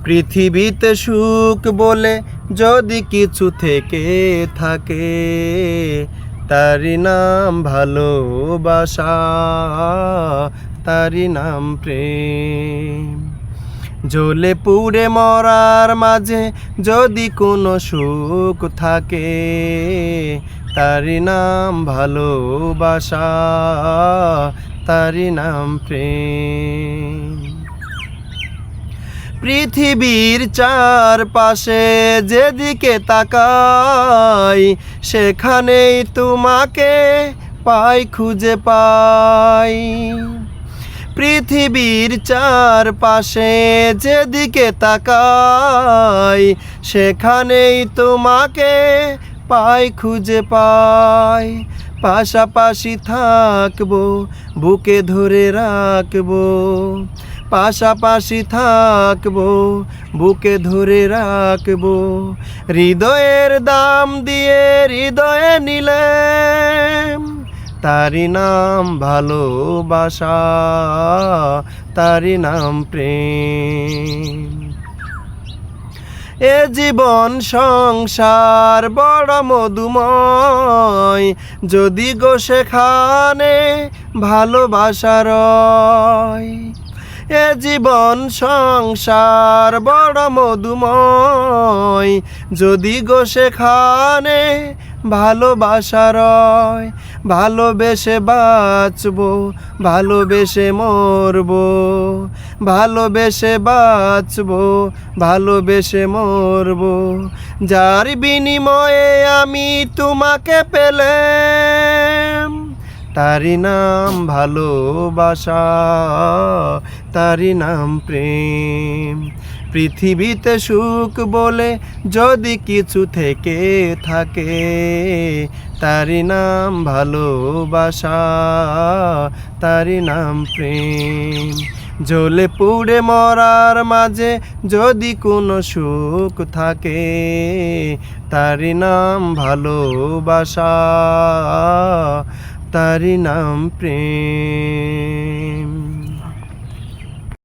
পৃথিবীতে সুখ বলে যদি কিছু থেকে থাকে, তারি নাম ভালোবাসা, তারি নাম প্রেম। জ্বলে পুড়ে মরার মাঝে যদি কোনো সুখ থাকে, তারি নাম ভালোবাসা, তারি নাম প্রেম। পৃথিবীর চারপাশে যেদিকে তাকাই, সেখানেই তোমাকে পাই, খুঁজে পাই। পৃথিবীর চারপাশে যেদিকে তাকাই, সেখানেই তোমাকে পাই, খুঁজে পাই। পাশাপাশি থাকবো, বুকে ধরে রাখবো, পাশাপাশি থাকবো, বুকে ধরে রাখবো। হৃদয়ের দাম দিয়ে হৃদয়ে নিলে, তারি নাম ভালোবাসা, তারি নাম প্রেম। এ জীবন সংসার বড় মধুময়, যদি গো সেখানে ভালোবাসা রয়। এ জীবন সংসার বড় মধুময়, যদি গো সেখানে ভালোবাসা রয়। ভালোবেসে বাঁচবো, ভালোবেসে মরবো, ভালোবেসে বাঁচবো, ভালোবেসে মরবো। যার বিনিময়ে আমি তোমাকে পেলাম, তারি নাম ভালোবাসা, তারি নাম প্রেম। পৃথিবীতে সুখ বলে যদি কিছু থেকে থাকে, তারি নাম ভালোবাসা, তারি নাম প্রেম। জ্বলে পুড়ে মরার মাঝে যদি কোনো সুখ থাকে, তারি নাম ভালোবাসা, তারি নাম প্রেম।